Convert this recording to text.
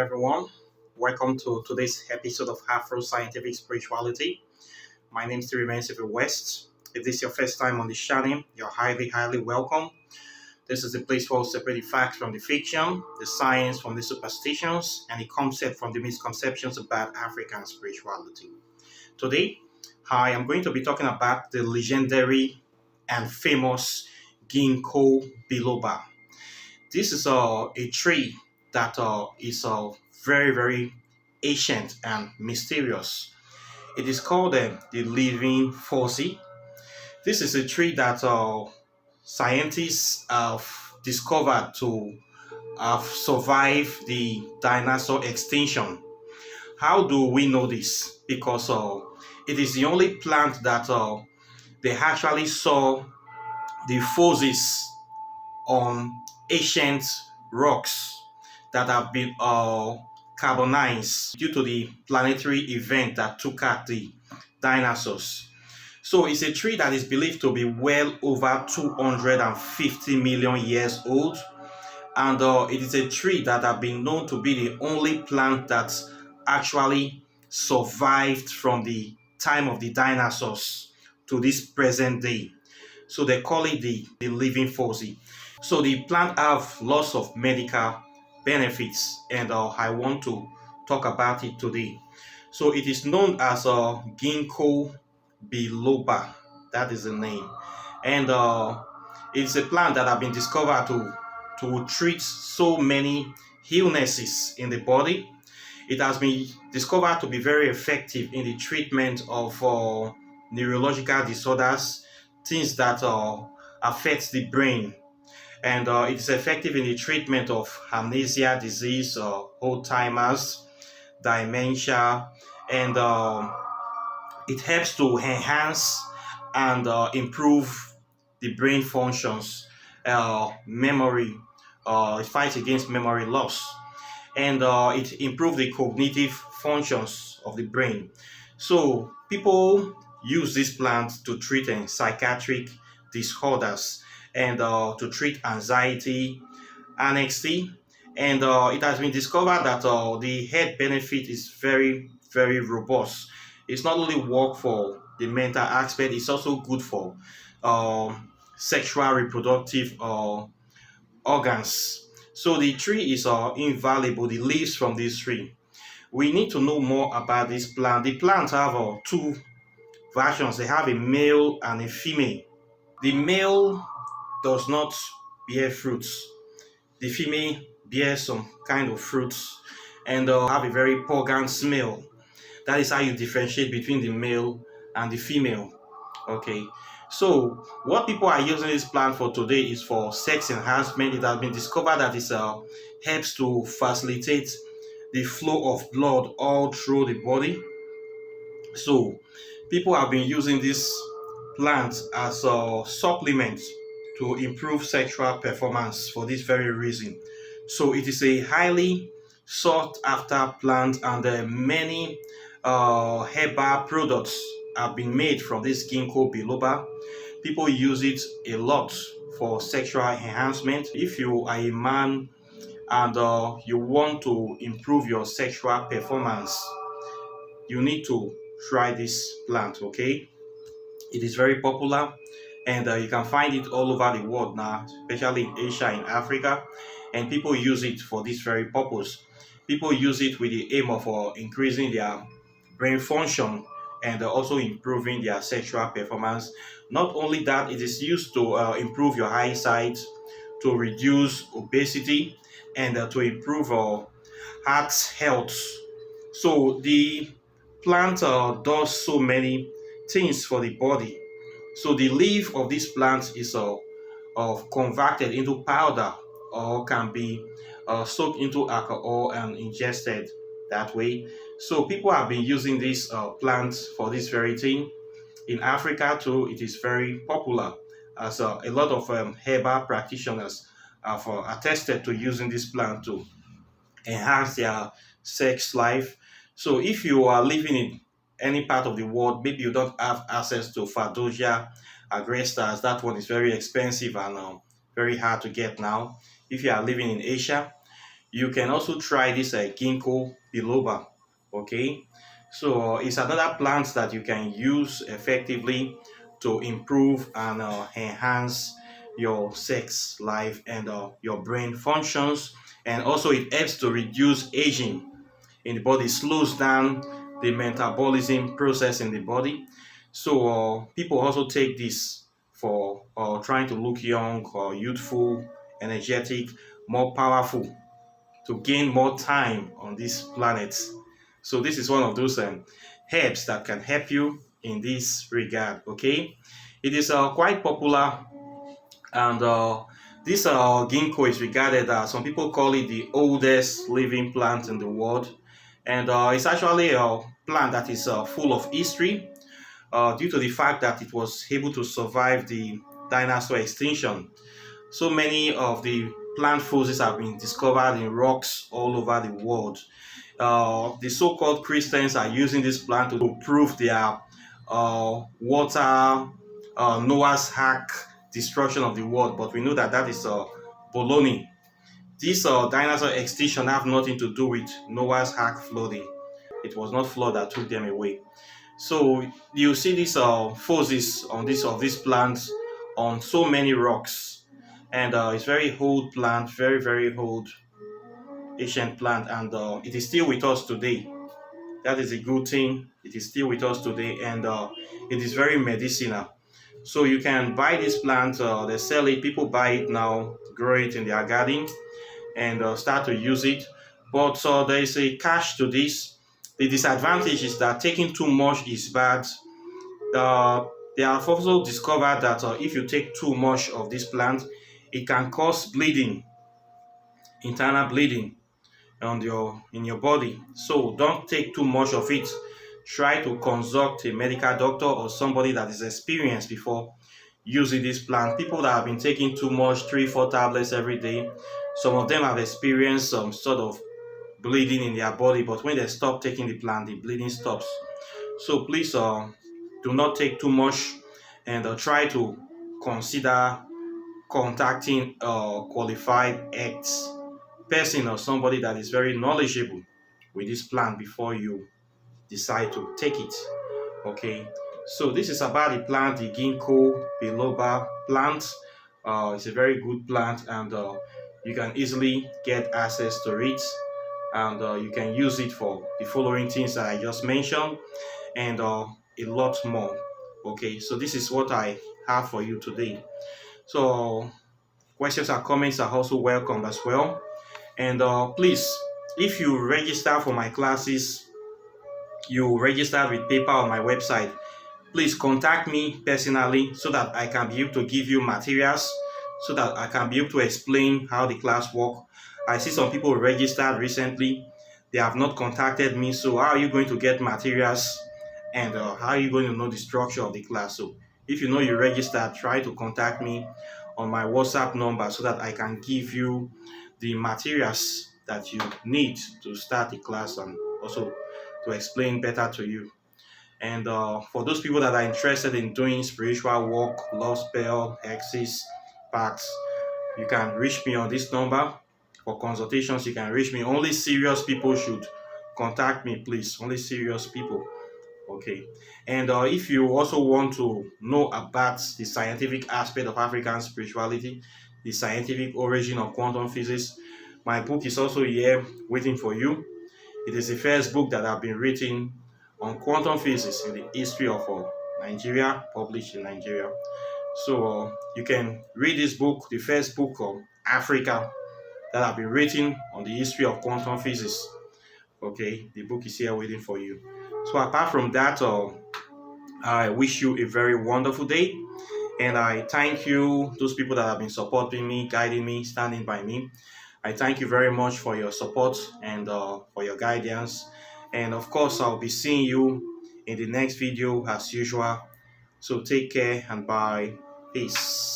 everyone. Welcome to today's episode of Afro Scientific Spirituality. My name is Remains West. If this is your first time on this channel, you're highly welcome. This is a place where we'll separate the facts from the fiction, the science from the superstitions, and the concept from the misconceptions about African spirituality. Today, I am going to be talking about the legendary and famous Ginkgo Biloba. This is a tree that is very ancient and mysterious. It is called the living fossil. This is a tree that scientists have discovered to have survived the dinosaur extinction. How do we know this? Because it is the only plant that they actually saw the fossils on ancient rocks that have been carbonized due to the planetary event that took out the dinosaurs. So it's a tree that is believed to be well over 250 million years old, and it is a tree that have been known to be the only plant that actually survived from the time of the dinosaurs to this present day. So they call it the living fossil. So the plant have lots of medical benefits, and I want to talk about it today. So it is known as Ginkgo Biloba. That is the name, and it's a plant that have been discovered to treat so many illnesses in the body. It has been discovered to be very effective in the treatment of neurological disorders, things that affect the brain, and it is effective in the treatment of amnesia disease, Alzheimer's, dementia, and it helps to enhance and improve the brain functions, memory. It fights against memory loss, and it improves the cognitive functions of the brain. So people use this plant to treat psychiatric disorders, and to treat anxiety, anxiety, and it has been discovered that the health benefit is very robust. It's not only work for the mental aspect; it's also good for sexual reproductive organs. So the tree is invaluable. The leaves from this tree. We need to know more about this plant. The plants have two versions. They have a male and a female. The male does not bear fruits. The female bears some kind of fruits, and have a very pungent smell. That is how you differentiate between the male and the female. Okay. So what people are using this plant for today is for sex enhancement. It has been discovered that it helps to facilitate the flow of blood all through the body. So people have been using this plant as a supplement to improve sexual performance for this very reason. So it is a highly sought after plant, and many herbal products have been made from this Ginkgo biloba. People use it a lot for sexual enhancement. If you are a man and you want to improve your sexual performance, you need to try this plant. Okay, it is very popular, and you can find it all over the world now, especially in Asia and Africa, and people use it for this very purpose. People use it with the aim of increasing their brain function, and also improving their sexual performance. Not only that, it is used to improve your eyesight, to reduce obesity, and to improve heart health. So the plant does so many things for the body. So the leaf of this plant is converted into powder, or can be soaked into alcohol and ingested that way. So people have been using this plant for this very thing. In Africa too, it is very popular, as a lot of herbal practitioners have attested to using this plant to enhance their sex life. So if you are living in any part of the world, maybe you don't have access to Fadoja agrestas, that one is very expensive and very hard to get now. If you are living in Asia, you can also try this Ginkgo Biloba. Okay, so it's another plant that you can use effectively to improve and enhance your sex life and your brain functions, and also it helps to reduce aging in the body, slows down the metabolism process in the body. So people also take this for trying to look young or youthful, energetic, more powerful, to gain more time on this planet. So this is one of those herbs that can help you in this regard. Okay, it is quite popular, and this ginkgo is regarded as, some people call it the oldest living plant in the world, and it's actually a plant that is full of history due to the fact that it was able to survive the dinosaur extinction. So many of the plant fossils have been discovered in rocks all over the world. The so-called Christians are using this plant to prove their water Noah's Ark destruction of the world, but we know that that is baloney. This dinosaur extinction have nothing to do with Noah's Ark flooding. It was not flood that took them away. So you see these fossils on this of these plants on so many rocks, and it's very old plant, very old ancient plant, and it is still with us today. That is a good thing. It is still with us today, and it is very medicinal. So you can buy this plant. They sell it. People buy it now, grow it in their garden, and start to use it. But there is a catch to this. The disadvantage is that taking too much is bad. Uh, they have also discovered that if you take too much of this plant, it can cause bleeding, internal bleeding on in your body. So don't take too much of it. Try to consult a medical doctor or somebody that is experienced before using this plant. People that have been taking too much, 3 4 tablets every day, some of them have experienced some sort of bleeding in their body, but when they stop taking the plant, the bleeding stops. So please do not take too much, and try to consider contacting a qualified ex person or somebody that is very knowledgeable with this plant before you decide to take it. Okay, so this is about the plant, the Ginkgo Biloba plant. It's a very good plant, and you can easily get access to it, and you can use it for the following things that I just mentioned, and a lot more. Okay, so this is what I have for you today. So questions and comments are also welcome as well. And please, if you register for my classes, you register with PayPal on my website, please contact me personally so that I can be able to give you materials, so that I can be able to explain how the class work. I see some people registered recently. They have not contacted me. So how are you going to get materials, and how are you going to know the structure of the class? So if you know you registered, try to contact me on my WhatsApp number so that I can give you the materials that you need to start the class, and also to explain better to you. And for those people that are interested in doing spiritual work, love spell, hexes, pacts, you can reach me on this number. For consultations, you can reach me. Only serious people should contact me, please. Only serious people. Okay. And if you also want to know about the scientific aspect of African spirituality, the scientific origin of quantum physics, my book is also here waiting for you. It is the first book that I've been written on quantum physics in the history of Nigeria, published in Nigeria. So you can read this book, the first book of Africa that have been written on the history of quantum physics. Okay, the book is here waiting for you. So apart from that, I wish you a very wonderful day, and I thank you, those people that have been supporting me, guiding me, standing by me. I thank you very much for your support and for your guidance. And of course, I'll be seeing you in the next video as usual. So take care and bye. Peace.